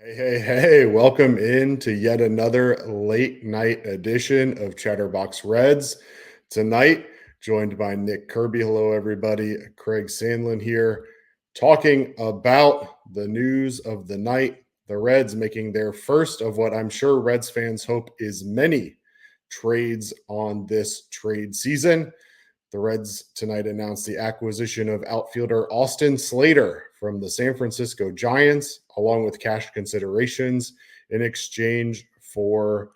Hey, welcome in to yet another late night edition of Chatterbox Reds. Tonight, joined by Nick Kirby. Hello, everybody. Craig Sandlin here, talking about the news of the night. The Reds making their first of what I'm sure Reds fans hope is many trades on this trade season. The Reds tonight announced the acquisition of outfielder Austin Slater from the San Francisco Giants, along with cash considerations in exchange for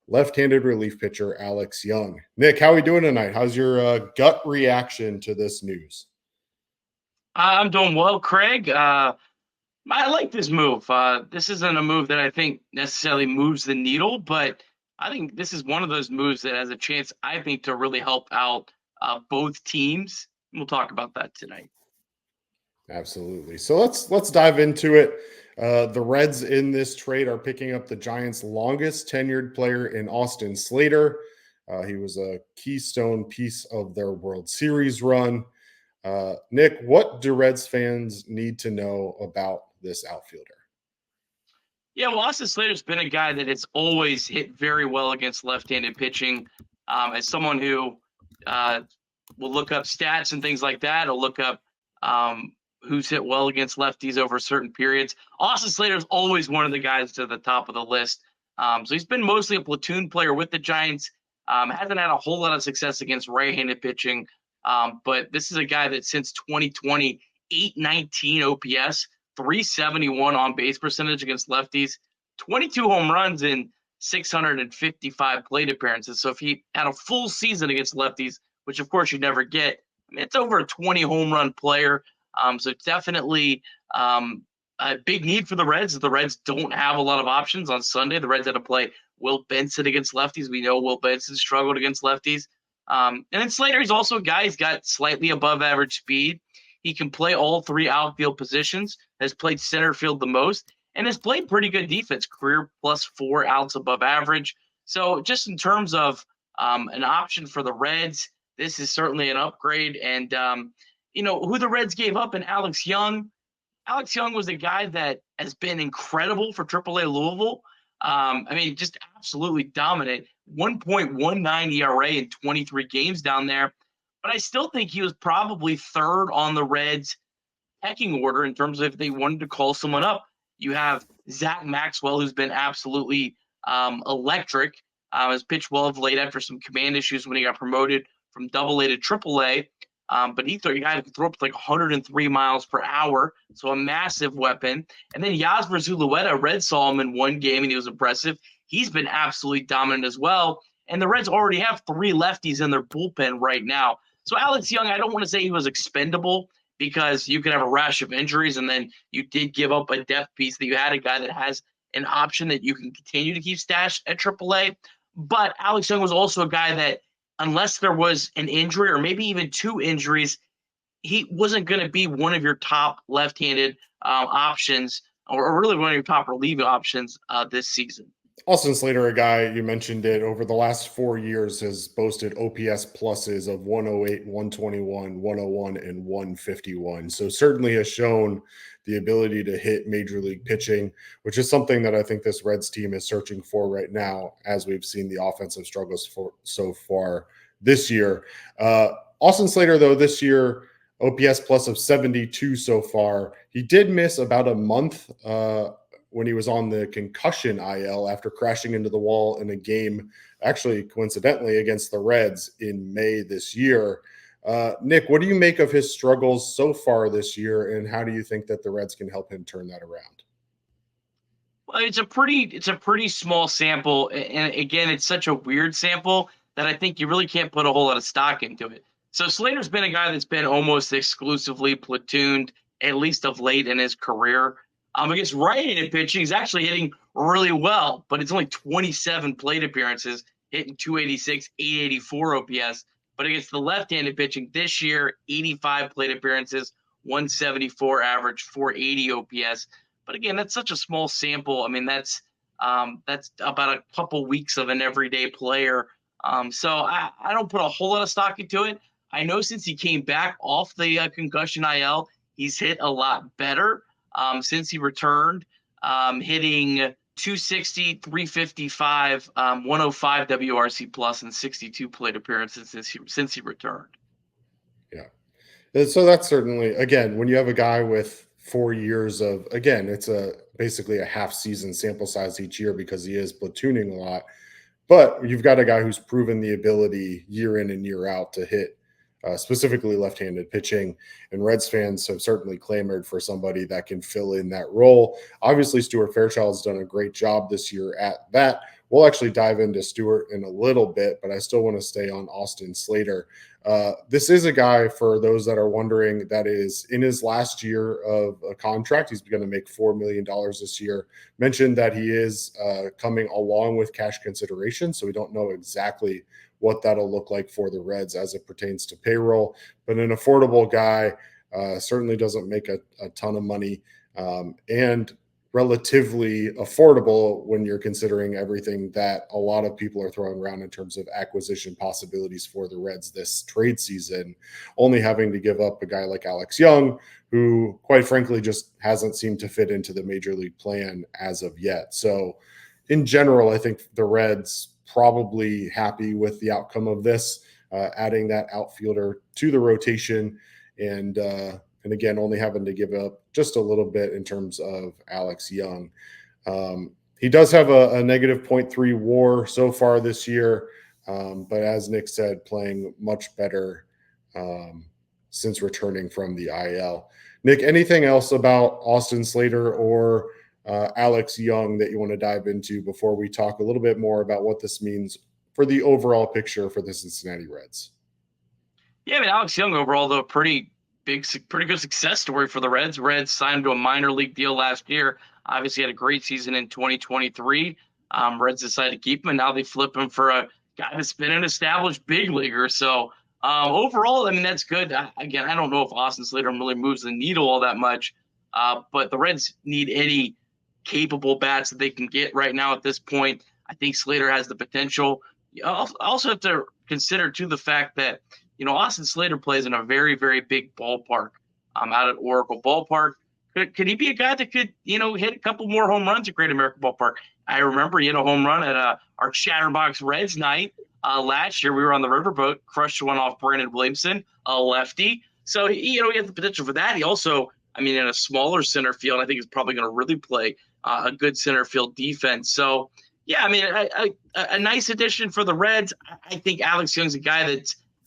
left-handed relief pitcher Alex Young. Nick, how are we doing tonight? How's your gut reaction to this news? I'm doing well, Craig. I like this move. This isn't a move that I think necessarily moves the needle, but I think this is one of those moves that has a chance, I think, to really help out both teams. We'll talk about that tonight. Absolutely. So let's dive into it. The Reds in this trade are picking up the Giants' longest tenured player in Austin Slater. He was a keystone piece of their World Series run. Nick, what do Reds fans need to know about this outfielder? Yeah, well, Austin Slater's been a guy that has always hit very well against left-handed pitching. As someone who will look up stats and things like that, or look up who's hit well against lefties over certain periods. Austin Slater is always one of the guys to the top of the list. So he's been mostly a platoon player with the Giants. Hasn't had a whole lot of success against right-handed pitching. But this is a guy that since 2020, 819 OPS, 371 on base percentage against lefties, 22 home runs in 655 plate appearances. So if he had a full season against lefties, which of course you never get, I mean, it's over a 20 home run player. So definitely a big need for the Reds. The Reds don't have a lot of options on Sunday. The Reds had to play Will Benson against lefties. We know Will Benson struggled against lefties. And then Slater is also a guy who's got slightly above average speed. He can play all three outfield positions, has played center field the most, and has played pretty good defense, career +4 outs above average. So just in terms of an option for the Reds, this is certainly an upgrade. And, who the Reds gave up in Alex Young. Alex Young was a guy that has been incredible for AAA Louisville. Just absolutely dominant. 1.19 ERA in 23 games down there. But I still think he was probably third on the Reds pecking order in terms of if they wanted to call someone up. You have Zach Maxwell, who's been absolutely electric. Has pitched well of late after some command issues when he got promoted from AA to AAA. But he's a guy who can throw up to like 103 miles per hour, so a massive weapon. And then Yasmer Zulueta, Red saw him in one game, and he was impressive. He's been absolutely dominant as well. And the Reds already have three lefties in their bullpen right now. So Alex Young, I don't want to say he was expendable because you could have a rash of injuries, and then you did give up a depth piece that you had a guy that has an option that you can continue to keep stashed at AAA. But Alex Young was also a guy that, unless there was an injury or maybe even two injuries, he wasn't going to be one of your top left-handed options or really one of your top relieving options this season. Austin Slater, a guy, you mentioned it, over the last 4 years has boasted OPS pluses of 108, 121, 101, and 151. So certainly has shown the ability to hit major league pitching, which is something that I think this Reds team is searching for right now, as we've seen the offensive struggles for so far this year. Austin Slater, though, this year, OPS plus of 72 so far. He did miss about a month when he was on the concussion IL after crashing into the wall in a game, actually coincidentally against the Reds in May this year. Nick, what do you make of his struggles so far this year, and how do you think that the Reds can help him turn that around? Well, it's a pretty small sample, and again, it's such a weird sample that I think you really can't put a whole lot of stock into it. So Slater's been a guy that's been almost exclusively platooned, at least of late in his career. Against right-handed pitching, he's actually hitting really well, but it's only 27 plate appearances, hitting 286, 884 OPS. But against the left-handed pitching this year, 85 plate appearances, 174 average, 480 OPS. But again, that's such a small sample. I mean, that's about a couple weeks of an everyday player. So I don't put a whole lot of stock into it. I know since he came back off the concussion IL, he's hit a lot better since he returned. hitting 260, 355, 105 WRC plus, and 62 plate appearances since he returned. Yeah. And so that's certainly, again, when you have a guy with 4 years of, again, it's basically a half season sample size each year because he is platooning a lot. But you've got a guy who's proven the ability year in and year out to hit specifically left-handed pitching, and Reds fans have certainly clamored for somebody that can fill in that role. Obviously, Stuart Fairchild's done a great job this year at that. We'll actually dive into Stuart in a little bit, but I still want to stay on Austin Slater. This is a guy, for those that are wondering, that is in his last year of a contract. He's going to make $4 million this year. Mentioned that he is coming along with cash consideration, so we don't know exactly what that'll look like for the Reds as it pertains to payroll. But an affordable guy, certainly doesn't make a ton of money, and relatively affordable when you're considering everything that a lot of people are throwing around in terms of acquisition possibilities for the Reds this trade season, only having to give up a guy like Alex Young, who quite frankly just hasn't seemed to fit into the major league plan as of yet. So in general, I think the Reds probably happy with the outcome of this, adding that outfielder to the rotation, and again, only having to give up just a little bit in terms of Alex Young. He does have a negative 0.3 WAR so far this year, but as Nick said, playing much better since returning from the IL. Nick, anything else about Austin Slater or Alex Young that you want to dive into before we talk a little bit more about what this means for the overall picture for the Cincinnati Reds? Yeah, I mean, Alex Young overall, though, pretty good success story for the Reds. Reds signed him to a minor league deal last year. Obviously had a great season in 2023. Reds decided to keep him, and now they flip him for a guy that's been an established big leaguer. So overall, I mean, that's good. Again, I don't know if Austin Slater really moves the needle all that much, but the Reds need any capable bats that they can get right now at this point. I think Slater has the potential. You also have to consider, too, the fact that Austin Slater plays in a very, very big ballpark out at Oracle Ballpark. Could he be a guy that could, hit a couple more home runs at Great American Ballpark? I remember he hit a home run at our Chatterbox Reds night last year. We were on the riverboat, crushed one off Brandon Williamson, a lefty. So, he has the potential for that. He also, I mean, in a smaller center field, I think he's probably going to really play a good center field defense. So, yeah, I mean, a nice addition for the Reds. I think Alex Young's a guy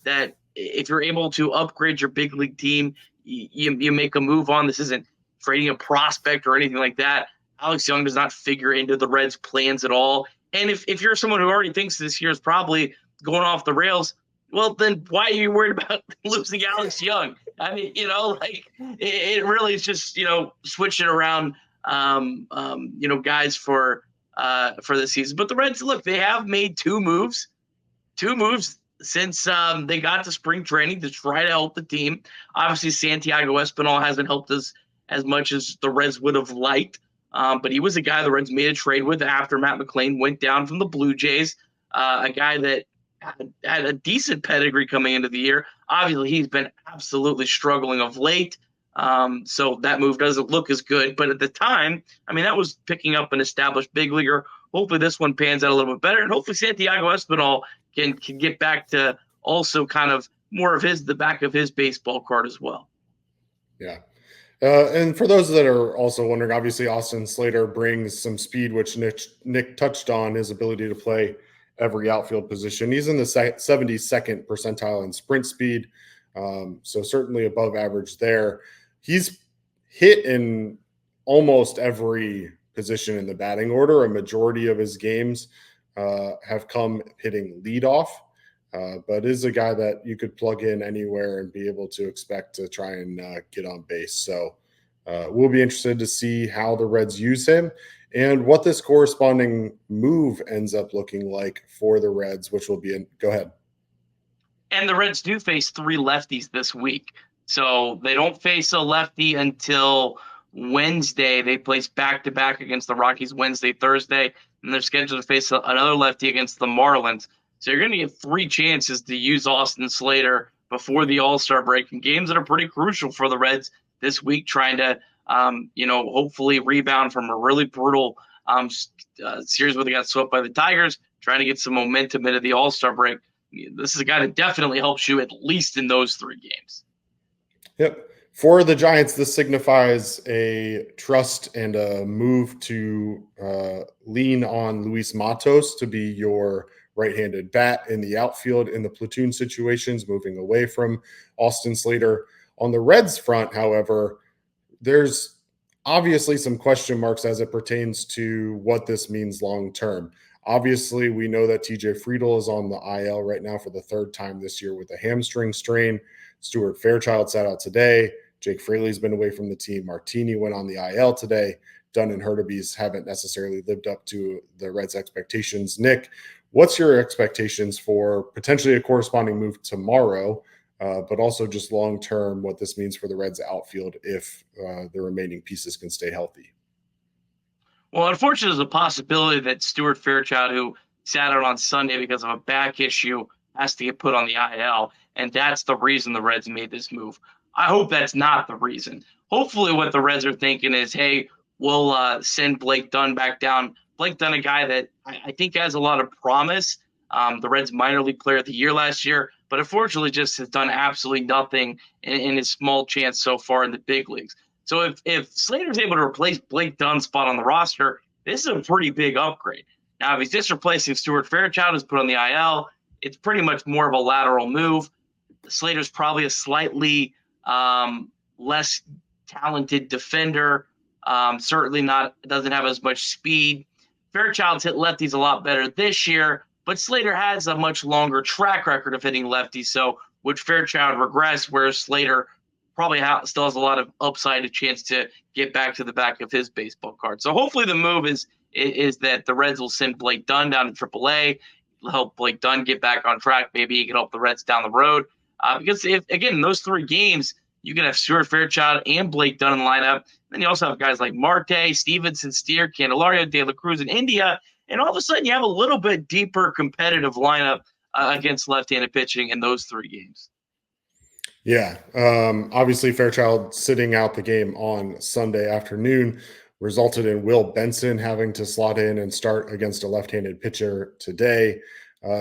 that if you're able to upgrade your big league team, you make a move on. This isn't trading a prospect or anything like that. Alex Young does not figure into the Reds' plans at all. And if you're someone who already thinks this year is probably going off the rails, well, then why are you worried about losing Alex Young? I mean, it really is just, switching around, guys for the season. But the Reds, look, they have made two moves since they got to spring training to try to help the team. Obviously, Santiago Espinal hasn't helped us as much as the Reds would have liked, but he was a guy the Reds made a trade with after Matt McLain went down from the Blue Jays, a guy that had a decent pedigree coming into the year. Obviously, he's been absolutely struggling of late, so that move doesn't look as good. But at the time, I mean, that was picking up an established big leaguer. Hopefully this one pans out a little bit better, and hopefully Santiago Espinal can get back to also kind of more of the back of his baseball card as well. Yeah. And for those that are also wondering, obviously Austin Slater brings some speed, which Nick touched on, his ability to play every outfield position. He's in the 72nd percentile in sprint speed, so certainly above average there. He's hit in almost every position in the batting order. A majority of his games have come hitting leadoff, but is a guy that you could plug in anywhere and be able to expect to try and get on base. So we'll be interested to see how the Reds use him and what this corresponding move ends up looking like for the Reds, which will be go ahead. And the Reds do face 3 lefties this week. So they don't face a lefty until Wednesday. They place back-to-back against the Rockies Wednesday, Thursday, and they're scheduled to face another lefty against the Marlins. So you're going to get 3 chances to use Austin Slater before the All-Star break in games that are pretty crucial for the Reds this week, trying to hopefully rebound from a really brutal series where they got swept by the Tigers, trying to get some momentum into the All-Star break. This is a guy that definitely helps you at least in those 3 games. Yep. For the Giants, this signifies a trust and a move to lean on Luis Matos to be your right-handed bat in the outfield in the platoon situations, moving away from Austin Slater. On the Reds front, however, there's obviously some question marks as it pertains to what this means long term. Obviously, we know that TJ Friedl is on the IL right now for the 3rd time this year with a hamstring strain. Stuart Fairchild sat out today. Jake Fraley's been away from the team. Martini went on the IL today. Dunn and Hurtubise haven't necessarily lived up to the Reds' expectations. Nick, what's your expectations for potentially a corresponding move tomorrow, but also just long-term what this means for the Reds' outfield if the remaining pieces can stay healthy? Well, unfortunately, there's a possibility that Stuart Fairchild, who sat out on Sunday because of a back issue, has to get put on the IL, and that's the reason the Reds made this move. I hope that's not the reason. Hopefully what the Reds are thinking is, hey, we'll send Blake Dunn back down. Blake Dunn, a guy that I think has a lot of promise. The Reds minor league player of the year last year, but unfortunately just has done absolutely nothing in his small chance so far in the big leagues. So if Slater's able to replace Blake Dunn's spot on the roster, this is a pretty big upgrade. Now, if he's just replacing Stuart Fairchild, who's put on the IL, it's pretty much more of a lateral move. Slater's probably a slightly less talented defender. Certainly doesn't have as much speed. Fairchild's hit lefties a lot better this year, but Slater has a much longer track record of hitting lefties. So would Fairchild regress, whereas Slater probably still has a lot of upside, a chance to get back to the back of his baseball card. So hopefully the move is that the Reds will send Blake Dunn down to AAA, help Blake Dunn get back on track. Maybe he can help the Reds down the road. Because in those 3 games, you can have Stuart Fairchild and Blake Dunn in the lineup. Then you also have guys like Marte, Stevenson, Steer, Candelario, De La Cruz, and India. And all of a sudden, you have a little bit deeper competitive lineup against left-handed pitching in those 3 games. Yeah. Obviously, Fairchild sitting out the game on Sunday afternoon resulted in Will Benson having to slot in and start against a left-handed pitcher today.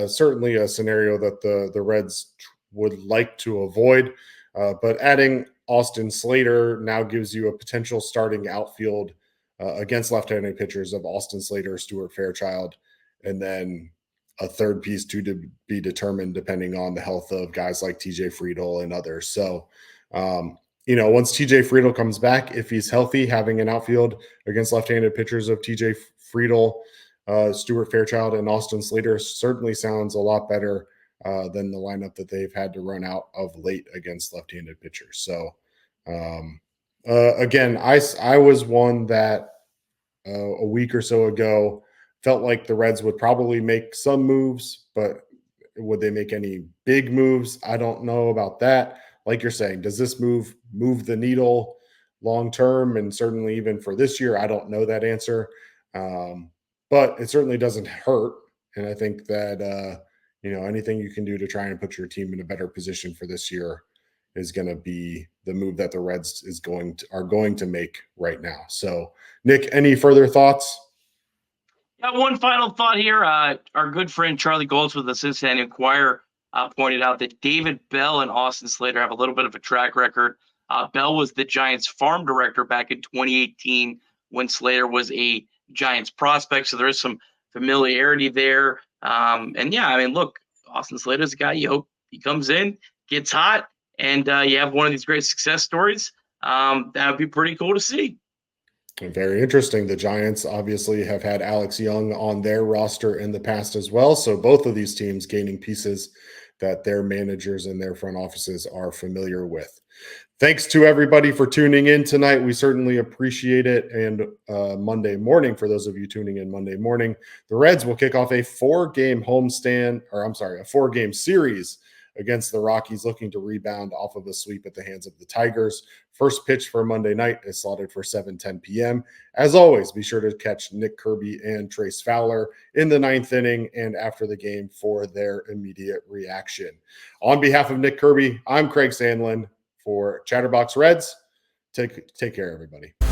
Certainly a scenario that the Reds would like to avoid. But adding Austin Slater now gives you a potential starting outfield against left-handed pitchers of Austin Slater, Stuart Fairchild, and then a 3rd piece to be determined depending on the health of guys like TJ Friedl and others. So, once TJ Friedl comes back, if he's healthy, having an outfield against left-handed pitchers of TJ Friedl, Stuart Fairchild, and Austin Slater certainly sounds a lot better than the lineup that they've had to run out of late against left-handed pitchers. So, again, I was one that a week or so ago felt like the Reds would probably make some moves, but would they make any big moves? I don't know about that. Like you're saying, does this move the needle long term? And certainly even for this year, I don't know that answer. But it certainly doesn't hurt. And I think that, anything you can do to try and put your team in a better position for this year is going to be the move that the Reds are going to make right now. So, Nick, any further thoughts? Got one final thought here. Our good friend Charlie Goldsmith of the Cincinnati Enquirer pointed out that David Bell and Austin Slater have a little bit of a track record. Bell was the Giants farm director back in 2018 when Slater was a Giants prospect, so there is some familiarity there. Look, Austin Slater's a guy you hope he comes in, gets hot, and you have one of these great success stories. That would be pretty cool to see. Very interesting. The Giants obviously have had Alex Young on their roster in the past as well. So both of these teams gaining pieces that their managers and their front offices are familiar with. Thanks to everybody for tuning in tonight. We certainly appreciate it. And Monday morning, for those of you tuning in Monday morning, the Reds will kick off a 4-game a 4-game series against the Rockies, looking to rebound off of a sweep at the hands of the Tigers. First pitch for Monday night is slotted for 7:10 p.m. As always, be sure to catch Nick Kirby and Trace Fowler in the 9th inning and after the game for their immediate reaction. On behalf of Nick Kirby, I'm Craig Sandlin for Chatterbox Reds. Take care, everybody.